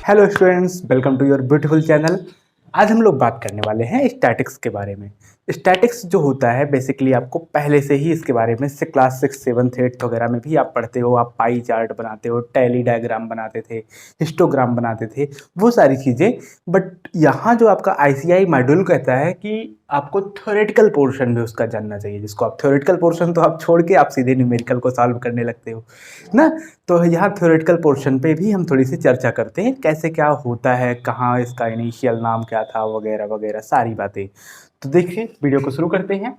Hello students, welcome to your beautiful channel. आज हम लोग बात करने वाले हैं स्टैटिक्स के बारे में। स्टैटिक्स जो होता है बेसिकली आपको पहले से ही इसके बारे में से क्लास 6, 7, 8 वगैरह में भी आप पढ़ते हो। आप पाई चार्ट बनाते हो, टैली डायग्राम बनाते थे, हिस्टोग्राम बनाते थे, वो सारी चीज़ें। बट यहाँ जो आपका आईसीआई मॉड्यूल कहता है कि आपको थ्योरेटिकल पोर्शन भी उसका जानना चाहिए, जिसको आप थ्योरेटिकल पोर्शन तो आप छोड़ के आप सीधे न्यूमेरिकल को सॉल्व करने लगते हो ना। तो यहाँ थ्योरेटिकल पोर्शन पे भी हम थोड़ी सी चर्चा करते हैं, कैसे क्या होता है, कहाँ इसका इनिशियल नाम क्या था, वगैरह वगैरह सारी बातें। तो देखिए, वीडियो को शुरू करते हैं।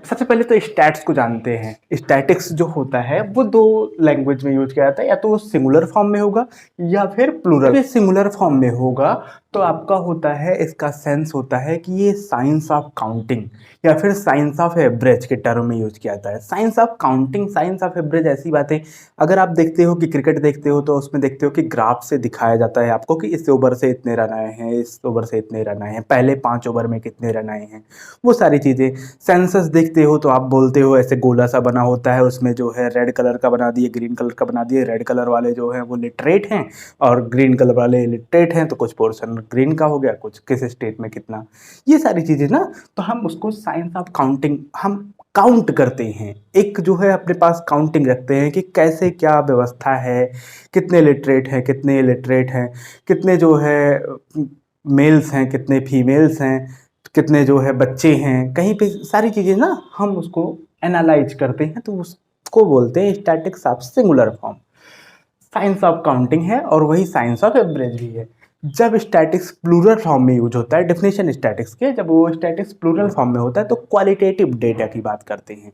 सबसे पहले तो स्टैट्स को जानते हैं। स्टैटिक्स जो होता है वो दो लैंग्वेज में यूज किया जाता है, या तो वो सिंगुलर फॉर्म में होगा या फिर प्लूरल। ये सिंगुलर फॉर्म में होगा तो आपका होता है, इसका सेंस होता है कि ये साइंस ऑफ काउंटिंग या फिर साइंस ऑफ एवरेज के टर्म में यूज किया जाता है। Science of counting, science of average ऐसी बातें, अगर आप देखते हो कि क्रिकेट देखते हो तो उसमें देखते हो कि ग्राफ से दिखाया जाता है आपको कि इस ओवर से इतने रन आए हैं, इस ओवर से इतने रन आए हैं, पहले 5 ओवर में कितने रन आए हैं, वो सारी चीज़ें। सेंसस देखते हो तो आप बोलते हो ऐसे गोला सा बना होता है, उसमें जो है रेड कलर का बना दिए, ग्रीन कलर का बना दिए। रेड कलर वाले जो है वो लिटरेट हैं और ग्रीन कलर वाले लिटरेट हैं, तो कुछ पोर्शन ग्रीन का हो गया, कुछ किस स्टेट में कितना, ये सारी चीज़ें ना। तो हम उसको साइंस ऑफ काउंटिंग, हम काउंट करते हैं, एक जो है अपने पास काउंटिंग रखते हैं कि कैसे क्या व्यवस्था है, कितने लिटरेट हैं, कितने इलिटरेट हैं, कितने जो है मेल्स हैं, कितने फीमेल्स हैं, कितने जो है बच्चे हैं, कहीं पे सारी चीज़ें ना हम उसको एनालाइज करते हैं, तो उसको बोलते हैं statics of singular form. Science of counting है और वही साइंस ऑफ एवरेज भी है। जब स्टैटिक्स प्लूरल फॉर्म में यूज होता है, डेफिनेशन स्टैटिक्स के, जब वो स्टैटिक्स प्लूरल फॉर्म में होता है तो क्वालिटेटिव डेटा की बात करते हैं।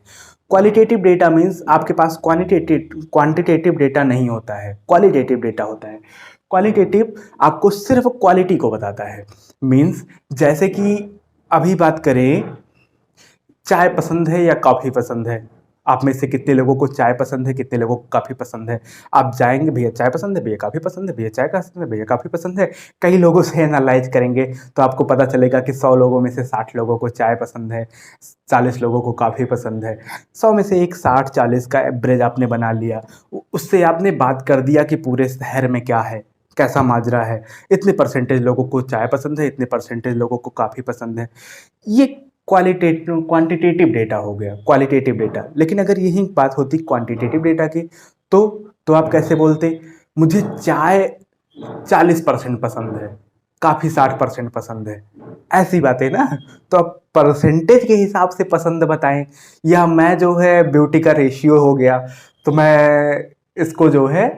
क्वालिटेटिव डेटा मीन्स आपके पास क्वांटिटेटिव डेटा नहीं होता है, क्वालिटेटिव डेटा होता है। क्वालिटेटिव आपको सिर्फ क्वालिटी को बताता है। मीन्स जैसे कि अभी बात करें, चाय पसंद है या कॉफ़ी पसंद है, आप में से कितने लोगों को चाय पसंद है, कितने लोगों को कॉफ़ी पसंद है। आप जाएंगे, भैया चाय पसंद है, भैया कॉफ़ी पसंद है, भैया चाय पसंद है, भैया कॉफ़ी पसंद है, कई लोगों से एनालाइज करेंगे तो आपको पता चलेगा कि 100 लोगों में से 60 लोगों को चाय पसंद है, 40 लोगों को कॉफ़ी पसंद है। 100 में से एक 60-40 का एवरेज आपने बना लिया, उससे आपने बात कर दिया कि पूरे शहर में क्या है, कैसा माजरा है, इतने परसेंटेज लोगों को चाय पसंद है, इतने परसेंटेज लोगों को कॉफ़ी पसंद है। ये क्वालिटेटिव क्वांटिटेटिव डेटा हो गया, क्वालिटेटिव डेटा। लेकिन अगर यही बात होती क्वांटिटेटिव डेटा की, तो आप कैसे बोलते, मुझे चाय 40% पसंद है, काफ़ी 60% पसंद है, ऐसी बातें ना। तो आप परसेंटेज के हिसाब से पसंद बताएं, या मैं जो है ब्यूटी का रेशियो हो गया तो मैं इसको जो है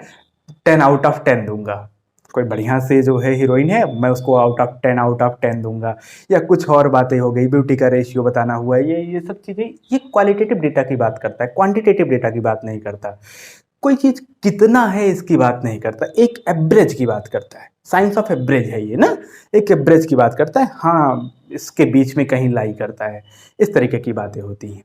10 आउट ऑफ 10 दूंगा। कोई बढ़िया से जो है हीरोइन है, मैं उसको आउट ऑफ 10 दूंगा। या कुछ और बातें हो गई, ब्यूटी का रेशियो बताना हुआ, ये सब चीज़ें, ये क्वालिटेटिव डेटा की बात करता है, क्वांटिटेटिव डेटा की बात नहीं करता। कोई चीज़ कितना है इसकी बात नहीं करता, एक एवरेज की बात करता है। साइंस ऑफ एवरेज है ये ना, एक एवरेज की बात करता है। हाँ, इसके बीच में कहीं लाई करता है, इस तरीके की बातें होती हैं।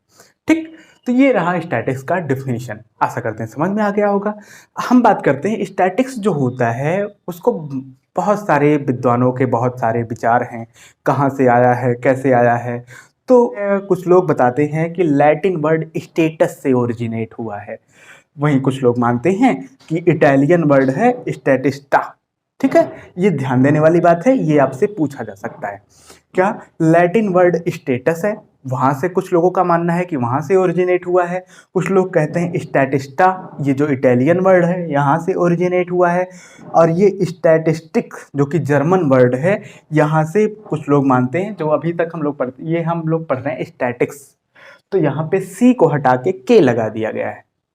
ठीक, तो ये रहा स्टैटिक्स का डिफिनेशन। आशा करते हैं समझ में आ गया होगा। हम बात करते हैं स्टैटिक्स जो होता है उसको, बहुत सारे विद्वानों के बहुत सारे विचार हैं, कहाँ से आया है, कैसे आया है। तो कुछ लोग बताते हैं कि लैटिन वर्ड स्टेटस से ओरिजिनेट हुआ है। वहीं कुछ लोग मानते हैं कि इटालियन वर्ड है स्टैटिस्टा। ठीक है, ये ध्यान देने वाली बात है, ये आपसे पूछा जा सकता है। क्या लैटिन वर्ड स्टेटस है, वहाँ से कुछ लोगों का मानना है कि वहाँ से ओरिजिनेट हुआ है। कुछ लोग कहते हैं स्टैटिस्टा, ये जो इटालियन वर्ड है यहाँ से ओरिजिनेट हुआ है। और ये स्टैटिस्टिक जो कि जर्मन वर्ड है, यहाँ से कुछ लोग मानते हैं, जो अभी तक हम लोग पढ़ते, ये हम लोग पढ़ रहे हैं स्टैटिक्स, तो यहाँ पे सी को हटा के लगा दिया गया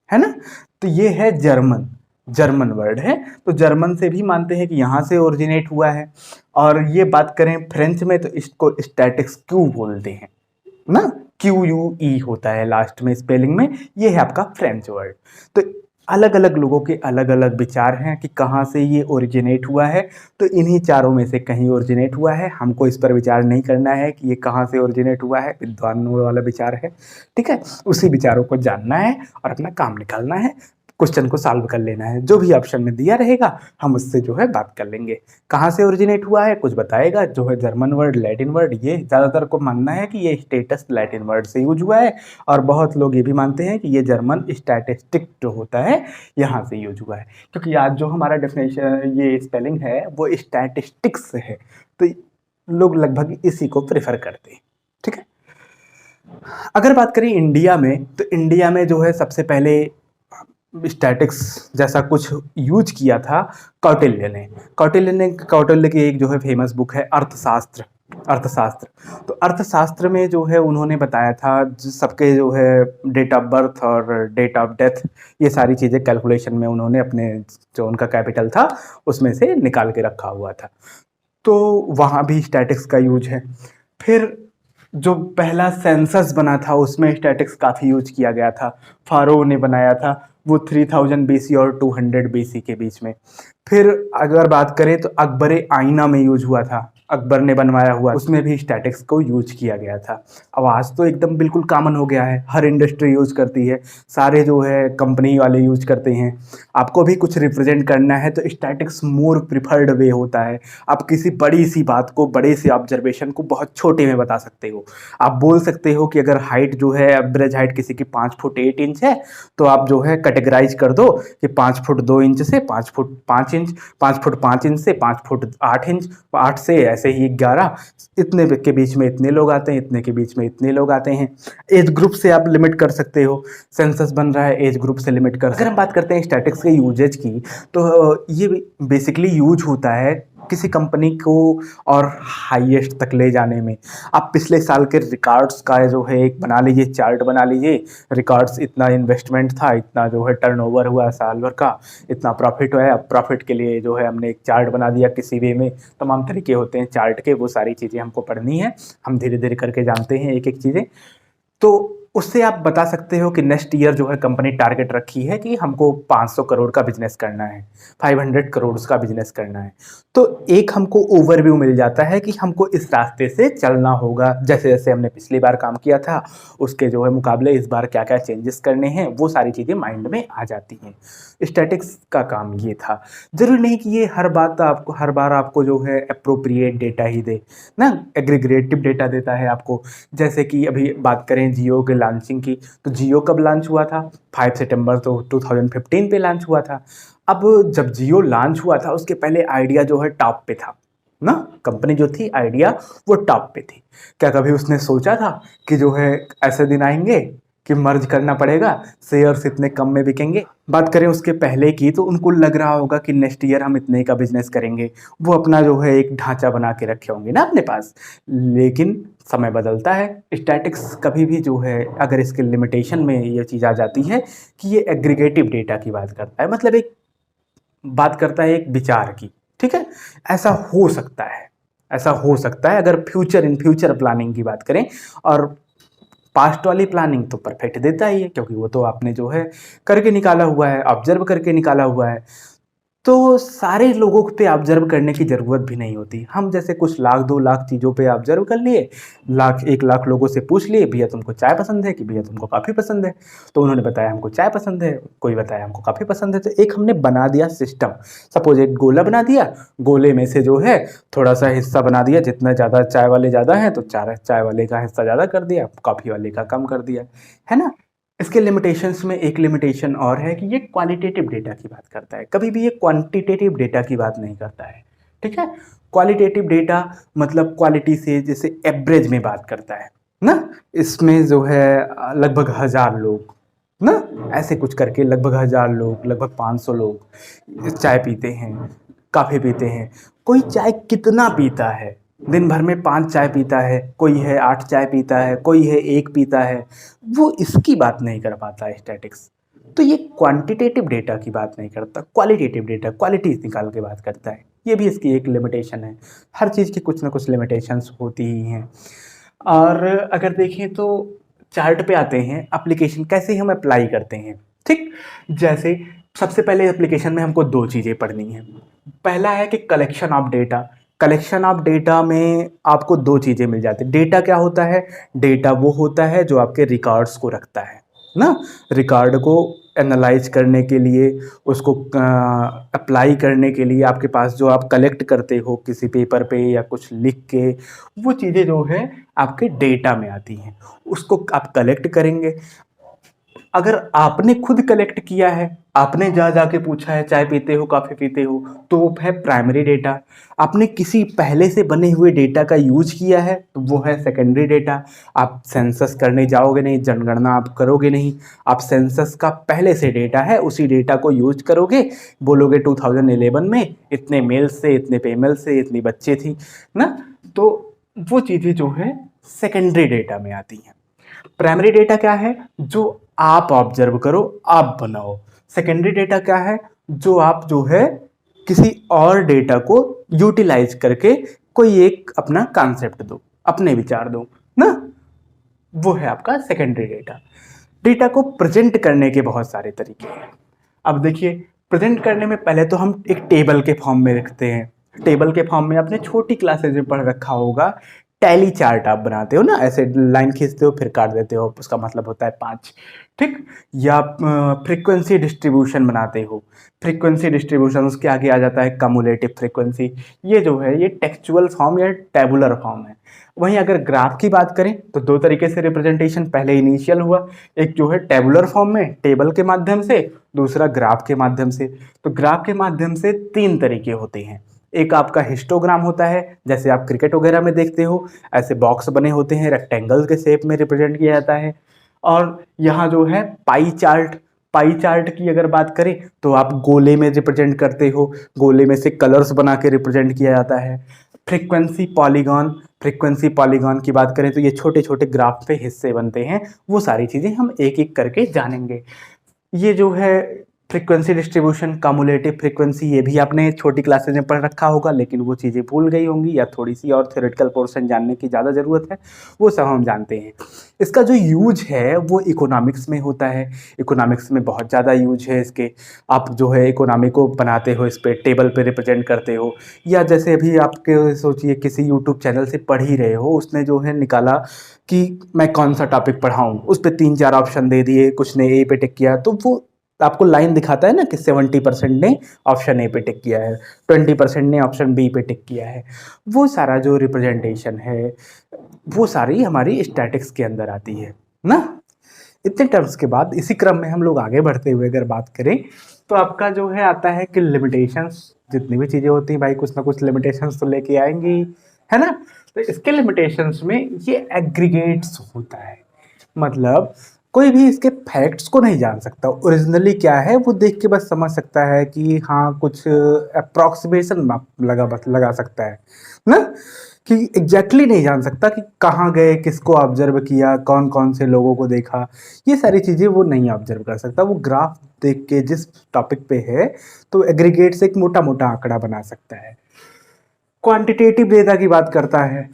है ना। तो ये है जर्मन, जर्मन वर्ड है, तो जर्मन से भी मानते हैं कि यहाँ से ओरिजिनेट हुआ है। और ये बात करें फ्रेंच में तो इसको स्टैटिक्स क्यू बोलते हैं ना, QUE होता है लास्ट में स्पेलिंग में, ये है आपका फ्रेंच वर्ड। तो अलग अलग लोगों के अलग अलग विचार हैं कि कहाँ से ये ओरिजिनेट हुआ है, तो इन्हीं चारों में से कहीं ओरिजिनेट हुआ है। हमको इस पर विचार नहीं करना है कि ये कहाँ से ओरिजिनेट हुआ है, विद्वानों वाला विचार है। ठीक है, उसी विचारों को जानना है और अपना काम निकालना है। क्वेश्चन को सॉल्व कर लेना है, जो भी ऑप्शन में दिया रहेगा हम उससे जो है बात कर लेंगे। कहाँ से ओरिजिनेट हुआ है कुछ बताएगा, जो है जर्मन वर्ड, लैटिन वर्ड, ये ज़्यादातर को मानना है कि ये स्टेटस लैटिन वर्ड से यूज हुआ है, और बहुत लोग ये भी मानते हैं कि ये जर्मन स्टैटिस्टिक जो होता है यहाँ से यूज हुआ है, क्योंकि आज जो हमारा डेफिनेशन ये स्पेलिंग है वो स्टैटिस्टिक्स है, तो लोग लगभग इसी को प्रेफर करते हैं। ठीक है, अगर बात करें इंडिया में, तो इंडिया में जो है सबसे पहले स्टैटिक्स जैसा कुछ यूज किया था कौटिल्य की एक जो है फेमस बुक है अर्थशास्त्र। तो अर्थशास्त्र में जो है उन्होंने बताया था सबके जो है डेट ऑफ बर्थ और डेट ऑफ डेथ, ये सारी चीज़ें कैलकुलेशन में उन्होंने अपने जो उनका कैपिटल था उसमें से निकाल के रखा हुआ था, तो वहाँ भी स्टैटिक्स का यूज है। फिर जो पहला सेंसस बना था उसमें स्टैटिक्स काफ़ी यूज किया गया था, फारो ने बनाया था, वो 3000 BC और 200 BC के बीच में। फिर अगर बात करें तो अकबर आईना में यूज हुआ था, अकबर ने बनवाया हुआ, उसमें भी स्टैटिक्स को यूज किया गया था। अब आज तो एकदम बिल्कुल कॉमन हो गया है, हर इंडस्ट्री यूज करती है, सारे जो है कंपनी वाले यूज करते हैं। आपको भी कुछ रिप्रेजेंट करना है तो स्टैटिक्स मोर प्रिफर्ड वे होता है। आप किसी बड़ी सी बात को, बड़े से ऑब्जर्वेशन को बहुत छोटे में बता सकते हो। आप बोल सकते हो कि अगर हाइट जो है एवरेज हाइट किसी की 5 फुट 8 इंच है, तो आप जो है कैटेगराइज कर दो कि 5 फुट 2 इंच से 5 फुट 5 इंच, 5 फुट 5 इंच से 5 फुट 8 इंच, 8 से ऐसे ही 11, इतने के बीच में इतने लोग आते हैं, इतने के बीच में इतने लोग आते हैं। एज ग्रुप से आप लिमिट कर सकते हो, सेंसस बन रहा है एज ग्रुप से लिमिट कर। अगर हम बात करते हैं स्टैटिक्स के यूजेज की, तो ये बेसिकली यूज होता है किसी कंपनी को और हाईएस्ट तक ले जाने में। आप पिछले साल के रिकॉर्ड्स का जो है एक बना लीजिए, चार्ट बना लीजिए, रिकॉर्ड्स इतना इन्वेस्टमेंट था, इतना जो है टर्नओवर हुआ साल भर का, इतना प्रॉफिट हुआ है। अब प्रॉफिट के लिए जो है हमने एक चार्ट बना दिया किसी वे में, तमाम तरीके होते हैं चार्ट के, वो सारी चीज़ें हमको पढ़नी है, हम धीरे धीरे करके जानते हैं एक एक चीज़ें। तो उससे आप बता सकते हो कि नेक्स्ट ईयर जो है कंपनी टारगेट रखी है कि हमको 500 करोड़ का बिजनेस करना है, 500 करोड़ का बिजनेस करना है। तो एक हमको ओवरव्यू मिल जाता है कि हमको इस रास्ते से चलना होगा, जैसे जैसे हमने पिछली बार काम किया था उसके जो है मुकाबले इस बार क्या क्या चेंजेस करने हैं, वो सारी चीज़ें माइंड में आ जाती हैं। स्टैटिक्स का काम ये था। जरूरी नहीं कि ये हर बार आपको जो है अप्रोप्रिएट डेटा ही दे ना, एग्रीगेटिव डेटा देता है आपको। जैसे कि अभी बात करें जियो के लॉन्चिंग की, तो जियो कब लॉन्च हुआ था? 5 सितंबर तो 2015 पे लॉन्च हुआ था। अब जब जियो लॉन्च हुआ था उसके पहले आइडिया जो है टॉप पे था ना, कंपनी जो थी आइडिया वो टॉप पे थी। क्या कभी उसने सोचा था कि जो है ऐसे दिन आएंगे कि मर्ज करना पड़ेगा, शेयर्स इतने कम में बिकेंगे? बात करें उसके पहले की, तो उनको लग रहा होगा कि नेक्स्ट ईयर हम इतने का बिजनेस करेंगे, वो अपना जो है एक ढांचा बना के रखे होंगे ना अपने पास। लेकिन समय बदलता है, स्टैटिक्स कभी भी जो है अगर इसके लिमिटेशन में ये चीज़ आ जाती है कि ये एग्रीगेटिव डेटा की बात करता है, मतलब एक बात करता है एक विचार की। ठीक है, ऐसा हो सकता है, ऐसा हो सकता है अगर इन फ्यूचर प्लानिंग की बात करें। और पास्ट वाली प्लानिंग तो परफेक्ट देता ही है, क्योंकि वो तो आपने जो है करके निकाला हुआ है, ऑब्जर्व करके निकाला हुआ है। तो सारे लोगों पे ऑब्जर्व करने की ज़रूरत भी नहीं होती। हम जैसे कुछ लाख 2 लाख चीज़ों पे ऑब्जर्व कर लिए, 1 लाख लोगों से पूछ लिए भैया तुमको चाय पसंद है कि भैया तुमको कॉफ़ी पसंद है, तो उन्होंने बताया हमको चाय पसंद है, कोई बताया हमको कॉफ़ी पसंद है। तो एक हमने बना दिया सिस्टम। सपोज एक गोला बना दिया, गोले में से जो है थोड़ा सा हिस्सा बना दिया, जितना ज़्यादा चाय वाले ज़्यादा हैं तो चाय वाले का हिस्सा ज़्यादा कर दिया, कॉफ़ी वाले का कम कर दिया, है ना। इसके लिमिटेशंस में एक लिमिटेशन और है कि ये क्वालिटेटिव डेटा की बात करता है, कभी भी ये क्वांटिटेटिव डेटा की बात नहीं करता है। ठीक है, क्वालिटेटिव डेटा मतलब क्वालिटी से जैसे एवरेज में बात करता है ना। इसमें जो है लगभग 1000 लोग ना, ऐसे कुछ करके लगभग 1000 लोग, लगभग 500 लोग चाय पीते हैं, कॉफ़ी पीते हैं। कोई चाय कितना पीता है, दिन भर में 5 चाय पीता है, कोई है 8 चाय पीता है, कोई है 1 पीता है, वो इसकी बात नहीं कर पाता है स्टैटिक्स। तो ये क्वांटिटेटिव डेटा की बात नहीं करता, क्वालिटेटिव डेटा क्वालिटी निकाल के बात करता है। ये भी इसकी एक लिमिटेशन है। हर चीज़ की कुछ ना कुछ लिमिटेशंस होती ही हैं। और अगर देखें तो चार्ट पे आते हैं, एप्लीकेशन कैसे हम अप्लाई करते हैं। ठीक, जैसे सबसे पहले एप्लीकेशन में हमको 2 चीज़ें पढ़नी है। पहला है कि collection of data. Collection of data में आपको 2 चीज़ें मिल जाती हैं। डेटा क्या होता है? डेटा वो होता है जो आपके रिकॉर्ड्स को रखता है ना, रिकॉर्ड को एनालाइज करने के लिए, उसको अप्लाई करने के लिए आपके पास जो आप कलेक्ट करते हो किसी पेपर पे या कुछ लिख के, वो चीज़ें जो है आपके डेटा में आती हैं, उसको आप कलेक्ट करेंगे। अगर आपने खुद कलेक्ट किया है, आपने जा जाके पूछा है चाय पीते हो कॉफ़ी पीते हो, तो वो है प्राइमरी डेटा। आपने किसी पहले से बने हुए डेटा का यूज किया है तो वो है सेकेंडरी डेटा। आप सेंसस करने जाओगे नहीं, जनगणना आप करोगे नहीं, आप सेंसस का पहले से डेटा है उसी डेटा को यूज करोगे, बोलोगे 2011 में इतने मेल से इतने फीमेल से इतनी बच्चे थी ना, तो वो चीज़ें जो है सेकेंडरी डेटा में आती हैं। प्राइमरी डेटा क्या है? जो आप ऑब्जर्व करो, आप बनाओ। सेकेंडरी डेटा क्या है? जो आप जो है किसी और डेटा को यूटिलाइज करके कोई एक अपना कॉन्सेप्ट दो, अपने विचार दो ना, वो है आपका सेकेंडरी डेटा। डेटा को प्रेजेंट करने के बहुत सारे तरीके हैं। अब देखिए, प्रेजेंट करने में पहले तो हम एक टेबल के फॉर्म में रखते हैं। टेबल के फॉर्म में आपने छोटी क्लासेज में पढ़ रखा होगा, टैली चार्ट आप बनाते हो ना, ऐसे लाइन खींचते हो फिर काट देते हो, उसका मतलब होता है 5, ठीक। या फ्रीक्वेंसी डिस्ट्रीब्यूशन बनाते हो, फ्रीक्वेंसी डिस्ट्रीब्यूशन उसके आगे आ जाता है कम्युलेटिव फ्रीक्वेंसी। ये जो है ये टेक्सचुअल फॉर्म या टेबुलर फॉर्म है। वहीं अगर ग्राफ की बात करें तो दो तरीके से रिप्रेजेंटेशन पहले इनिशियल हुआ, एक जो है टेबुलर फॉर्म में टेबल के माध्यम से, दूसरा ग्राफ के माध्यम से। तो ग्राफ के माध्यम से 3 तरीके होते हैं। एक आपका हिस्टोग्राम होता है, जैसे आप क्रिकेट वगैरह में देखते हो, ऐसे बॉक्स बने होते हैं, रेक्टेंगल के शेप में रिप्रेजेंट किया जाता है। और यहाँ जो है पाई चार्ट, पाई चार्ट की अगर बात करें तो आप गोले में रिप्रेजेंट करते हो, गोले में से कलर्स बना के रिप्रेजेंट किया जाता है। फ्रीक्वेंसी पॉलीगॉन, फ्रीक्वेंसी पॉलीगॉन की बात करें तो ये छोटे छोटे ग्राफ पे हिस्से बनते हैं। वो सारी चीज़ें हम एक एक करके जानेंगे। ये जो है फ्रीक्वेंसी डिस्ट्रीब्यूशन, कम्युलेटिव फ्रीक्वेंसी, ये भी आपने छोटी क्लासेज में पढ़ रखा होगा, लेकिन वो चीज़ें भूल गई होंगी या थोड़ी सी और थ्योरेटिकल पोर्शन जानने की ज़्यादा ज़रूरत है, वो सब हम जानते हैं। इसका जो यूज है वो इकोनॉमिक्स में होता है, इकोनॉमिक्स में बहुत ज़्यादा यूज है इसके। आप जो है इकोनॉमी को बनाते हो, इस पर टेबल पे रिप्रेजेंट करते हो, या जैसे अभी आपके सोचिए किसी यूट्यूब चैनल से पढ़ ही रहे हो, उसने जो है निकाला कि मैं कौन सा टॉपिक पढ़ाऊँ, उस पर 3-4 ऑप्शन दे दिए, कुछ ने ए पे टिक किया, तो वो आपको लाइन दिखाता है ना कि 70% ने ऑप्शन ए पे टिक किया है, 20% ने ऑप्शन बी पे टिक किया है। वो सारा जो रिप्रेजेंटेशन है वो सारी हमारी स्टैटिक्स के अंदर आती है ना। इतने टर्म्स के बाद इसी क्रम में हम लोग आगे बढ़ते हुए अगर बात करें तो आपका जो है आता है कि लिमिटेशंस। जितनी भी चीज़ें होती हैं भाई कुछ ना कुछ लिमिटेशंस तो लेके आएंगी, है ना। तो इसके लिमिटेशंस में ये एग्रीगेट्स होता है, मतलब कोई भी इसके फैक्ट्स को नहीं जान सकता, ओरिजिनली क्या है वो देख के बस समझ सकता है कि हाँ कुछ अप्रॉक्सीमेशन लगा सकता है ना, कि एग्जैक्टली नहीं जान सकता कि कहाँ गए, किसको ऑब्जर्व किया, कौन कौन से लोगों को देखा, ये सारी चीज़ें वो नहीं ऑब्जर्व कर सकता। वो ग्राफ देख के जिस टॉपिक पे है तो एग्रीगेट से एक मोटा मोटा आंकड़ा बना सकता है। क्वांटिटेटिव डेटा की बात करता है,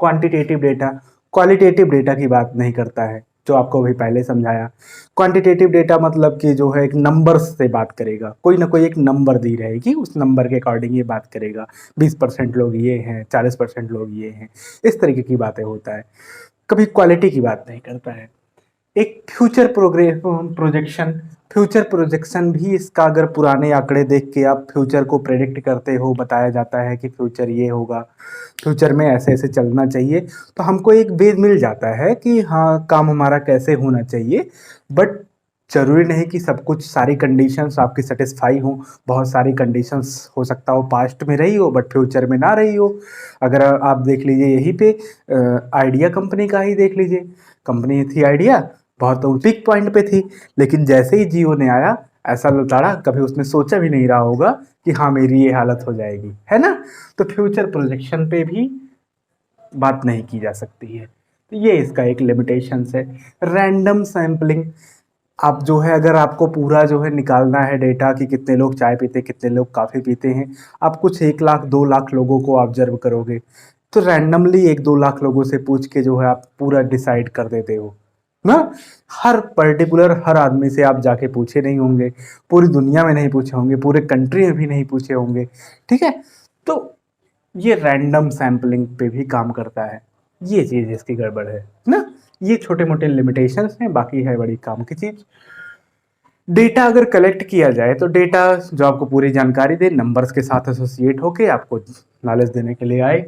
क्वांटिटेटिव डेटा, क्वालिटेटिव डेटा की बात नहीं करता है, जो आपको अभी पहले समझाया। क्वांटिटेटिव डेटा मतलब कि जो है एक नंबर्स से बात करेगा, कोई ना कोई एक नंबर दी रहेगी, उस नंबर के अकॉर्डिंग ये बात करेगा, 20% लोग ये हैं, 40% लोग ये हैं, इस तरीके की बातें होता है। कभी क्वालिटी की बात नहीं करता है। एक फ्यूचर प्रोजेक्शन, फ्यूचर प्रोजेक्शन भी इसका, अगर पुराने आंकड़े देख के आप फ्यूचर को प्रेडिक्ट करते हो, बताया जाता है कि फ्यूचर ये होगा, फ्यूचर में ऐसे ऐसे चलना चाहिए, तो हमको एक बेस मिल जाता है कि हाँ काम हमारा कैसे होना चाहिए। बट जरूरी नहीं कि सब कुछ, सारी कंडीशंस आपकी सेटिस्फाई हो। बहुत सारी कंडीशंस हो सकता हो पास्ट में रही हो बट फ्यूचर में ना रही हो। अगर आप देख लीजिए यहीं पे आइडिया कंपनी का ही देख लीजिए, कंपनी थी आइडिया, बहुत पीक पॉइंट पे थी, लेकिन जैसे ही जियो ने आया ऐसा लौटाड़ा, कभी उसने सोचा भी नहीं रहा होगा कि हाँ मेरी ये हालत हो जाएगी, है ना। तो फ्यूचर प्रोजेक्शन पे भी बात नहीं की जा सकती है, तो ये इसका एक लिमिटेशंस है। रैंडम सैम्पलिंग, आप जो है अगर आपको पूरा जो है निकालना है डेटा कि कितने लोग चाय पीते, कितने लोग कॉफ़ी पीते हैं, आप कुछ 1 लाख 2 लाख लोगों को ऑब्जर्व करोगे तो रैंडमली 1-2 लाख लोगों से पूछ के जो है आप पूरा डिसाइड कर देते हो ना। हर पर्टिकुलर हर आदमी से आप जाके पूछे नहीं होंगे, पूरी दुनिया में नहीं पूछे होंगे, पूरे कंट्री में भी नहीं पूछे होंगे, ठीक है। तो ये रैंडम सैम्पलिंग पे भी काम करता है, ये चीज़ इसकी गड़बड़ है ना। ये छोटे मोटे लिमिटेशंस हैं, बाकी है बड़ी काम की चीज़। डेटा अगर कलेक्ट किया जाए तो डेटा जो आपको पूरी जानकारी दे, नंबर्स के साथ एसोसिएट होके आपको नॉलेज देने के लिए आए।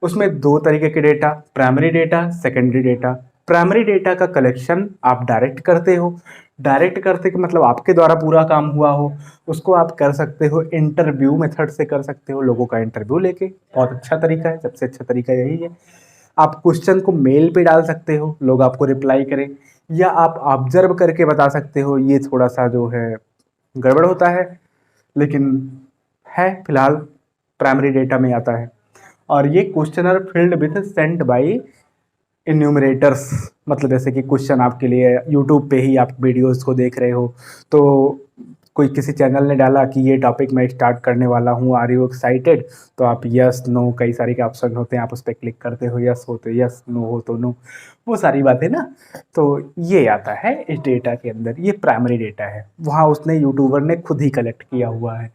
उसमें दो तरीके के data, primary data, secondary data. Primary data का कलेक्शन आप डायरेक्ट करते हो, डायरेक्ट करते कि मतलब आपके द्वारा पूरा काम हुआ हो, उसको आप कर सकते हो इंटरव्यू मेथड से कर सकते हो, लोगों का इंटरव्यू लेके। बहुत अच्छा तरीका है, सबसे अच्छा तरीका यही है। आप क्वेश्चन को मेल पे डाल सकते हो, लोग आपको रिप्लाई करें, या आप ऑब्जर्व करके बता सकते हो। ये थोड़ा सा जो है गड़बड़ होता है, लेकिन है फिलहाल प्राइमरी डेटा में आता है। और ये question are filled with sent by enumerators, मतलब जैसे कि क्वेश्चन आपके लिए यूट्यूब पे ही आप वीडियोस को देख रहे हो, तो कोई किसी चैनल ने डाला कि ये टॉपिक मैं स्टार्ट करने वाला हूँ, आर यू एक्साइटेड, तो आप यस नो, कई सारे के ऑप्शन होते हैं, आप उस पर क्लिक करते हो, यस हो तो यस, नो हो तो नो, वो सारी बातें ना। तो ये आता है इस डेटा के अंदर, ये प्राइमरी डेटा है, वहाँ उसने यूट्यूबर ने खुद ही कलेक्ट किया हुआ है।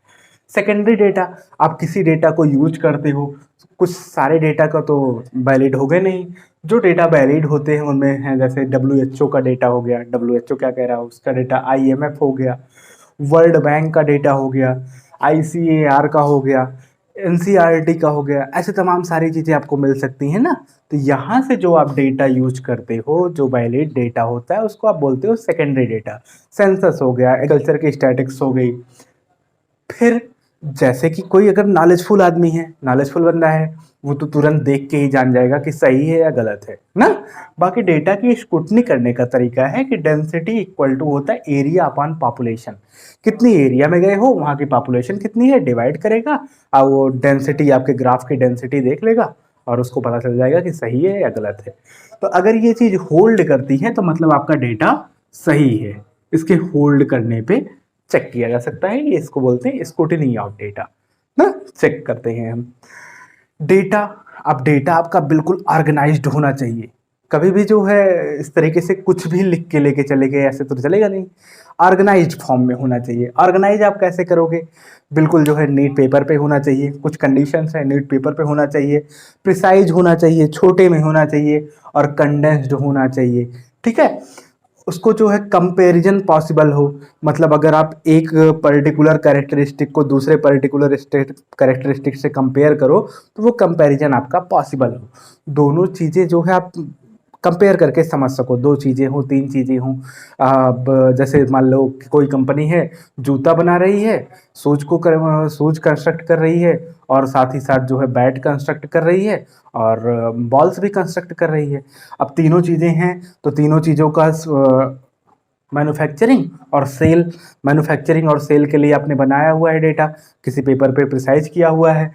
सेकेंडरी डेटा, आप किसी डेटा को यूज करते हो, कुछ सारे डेटा का तो वैलिड हो गए नहीं, जो डेटा वैलिड होते हैं उनमें हैं जैसे WHO का डेटा हो गया, WHO क्या कह रहा है उसका डेटा, IMF हो गया, वर्ल्ड बैंक का डेटा हो गया, ICAR का हो गया, NCERT का हो गया, ऐसे तमाम सारी चीज़ें आपको मिल सकती हैं ना। तो यहाँ से जो आप डेटा यूज करते हो, जो वैलिड डेटा होता है, उसको आप बोलते हो सेकेंडरी डेटा। सेंसस हो गया, एग्रीकल्चर की स्टैटिक्स हो गई। फिर जैसे कि कोई अगर नॉलेजफुल आदमी है, नॉलेजफुल बंदा है, वो तो तुरंत देख के ही जान जाएगा कि सही है या गलत है ना। बाकी डेटा की स्क्रूटनी करने का तरीका है कि डेंसिटी इक्वल टू होता है एरिया अपॉन पॉपुलेशन। कितनी एरिया में गए हो, वहाँ की पॉपुलेशन कितनी है, डिवाइड करेगा, और वो डेंसिटी, आपके ग्राफ की डेंसिटी देख लेगा, और उसको पता चल जाएगा कि सही है या गलत है। तो अगर ये चीज़ होल्ड करती है तो मतलब आपका डेटा सही है। इसके होल्ड करने पे चेक किया जा सकता है, ये इसको बोलते हैं स्क्रूटिनी ऑफ डेटा ना। चेक करते हैं हम डेटा। अब डेटा आपका बिल्कुल ऑर्गेनाइज्ड होना चाहिए। कभी भी जो है इस तरीके से कुछ भी लिख के लेके चले गए ऐसे तो चलेगा नहीं, ऑर्गेनाइज्ड फॉर्म में होना चाहिए। ऑर्गेनाइज आप कैसे करोगे, बिल्कुल जो है नीट पेपर पे होना चाहिए, कुछ कंडीशंस है, नीट पेपर पे होना चाहिए, प्रिसाइज होना चाहिए, छोटे में होना चाहिए, और कंडेंस्ड होना चाहिए। ठीक है, उसको जो है कंपैरिजन पॉसिबल हो, मतलब अगर आप एक पर्टिकुलर कैरेक्टरिस्टिक को दूसरे पर्टिकुलर कैरेक्टरिस्टिक से कंपेयर करो तो वो कंपैरिजन आपका पॉसिबल हो। दोनों चीज़ें जो है आप कंपेयर करके समझ सको, दो चीज़ें हों, तीन चीज़ें हों। अब जैसे मान लो कि कोई कंपनी है, जूता बना रही है, शूज कंस्ट्रक्ट कर रही है, और साथ ही साथ जो है बैट कंस्ट्रक्ट कर रही है, और बॉल्स भी कंस्ट्रक्ट कर रही है। अब तीनों चीज़ें हैं तो तीनों चीज़ों का मैन्युफैक्चरिंग और सेल, मैन्युफैक्चरिंग और सेल के लिए आपने बनाया हुआ है डेटा, किसी पेपर पे प्रिसाइज किया हुआ है,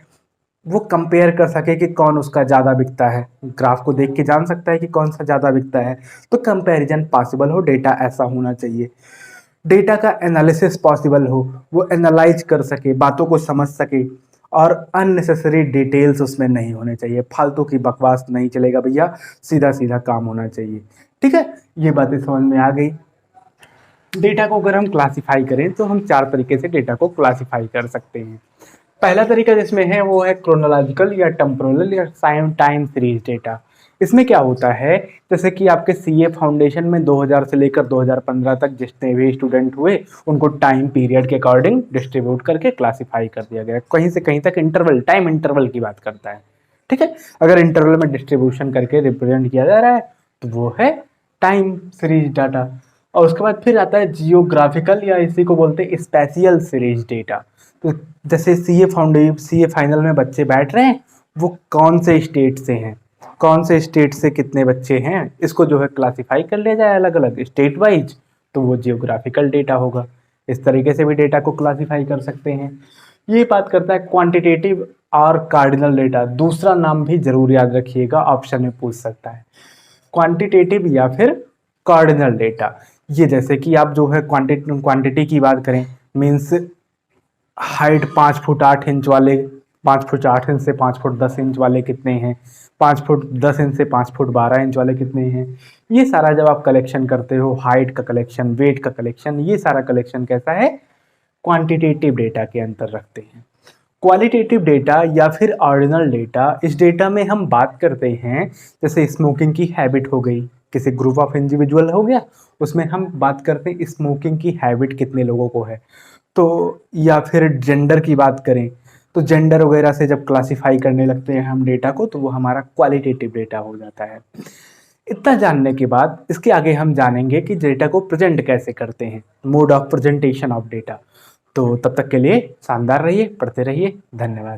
वो कंपेयर कर सके कि कौन उसका ज़्यादा बिकता है, ग्राफ को देख के जान सकता है कि कौन सा ज़्यादा बिकता है। तो कंपैरिजन पॉसिबल हो, डेटा ऐसा होना चाहिए। डेटा का एनालिसिस पॉसिबल हो, वो एनालाइज कर सके, बातों को समझ सके, और अननेसेसरी डिटेल्स उसमें नहीं होने चाहिए, फालतू की बकवास नहीं चलेगा भैया, सीधा सीधा काम होना चाहिए। ठीक है, ये बातें समझ में आ गई। डेटा को अगर हम क्लासिफाई करें तो हम चार तरीके से डेटा को क्लासिफाई कर सकते हैं। पहला तरीका जिसमें है वो है क्रोनोलॉजिकल या टेम्पोरल या टाइम सीरीज डेटा। इसमें क्या होता है, जैसे कि आपके सीए फाउंडेशन में 2000 से लेकर 2015 तक जितने भी स्टूडेंट हुए उनको टाइम पीरियड के अकॉर्डिंग डिस्ट्रीब्यूट करके क्लासिफाई कर दिया गया, कहीं से कहीं तक इंटरवल, टाइम इंटरवल की बात करता है। ठीक है, अगर इंटरवल में डिस्ट्रीब्यूशन करके रिप्रेजेंट किया जा रहा है तो वो है टाइम सीरीज डाटा। और उसके बाद फिर आता है जियोग्राफिकल, या इसी को बोलते हैं स्पेशियल सीरीज डेटा। तो जैसे सीए फाइनल में बच्चे बैठ रहे हैं, वो कौन से स्टेट से हैं, कौन से स्टेट से कितने बच्चे हैं, इसको जो है क्लासिफाई कर लिया जाए अलग अलग स्टेट वाइज, तो वो जियोग्राफिकल डेटा होगा। इस तरीके से भी डेटा को क्लासिफाई कर सकते हैं। ये बात करता है क्वांटिटेटिव और कार्डिनल डेटा। दूसरा नाम भी जरूर याद रखिएगा, ऑप्शन में पूछ सकता है, क्वांटिटेटिव या फिर कार्डिनल डेटा। ये जैसे कि आप जो है क्वांटिटी की बात करें, मीन्स हाइट 5 फुट 8 इंच वाले, 5 फुट 8 इंच से 5 फुट 10 इंच वाले कितने हैं, 5 फुट 10 इंच से 5 फुट 12 इंच वाले कितने हैं। ये सारा जब आप कलेक्शन करते हो, हाइट का कलेक्शन, वेट का कलेक्शन, ये सारा कलेक्शन कैसा है, क्वांटिटेटिव डेटा के अंतर रखते हैं। क्वालिटेटिव डेटा या फिर ऑर्डिनल डेटा, इस डेटा में हम बात करते हैं जैसे स्मोकिंग की हैबिट हो गई, किसी ग्रुप ऑफ इंडिविजुअल हो गया, उसमें हम बात करते हैं स्मोकिंग की हैबिट कितने लोगों को है। तो या फिर जेंडर की बात करें तो जेंडर वगैरह से जब क्लासिफाई करने लगते हैं हम डेटा को, तो वो हमारा क्वालिटेटिव डेटा हो जाता है। इतना जानने के बाद इसके आगे हम जानेंगे कि डेटा को प्रेजेंट कैसे करते हैं, mode of presentation of data. तो तब तक के लिए शानदार रहिए, पढ़ते रहिए, धन्यवाद।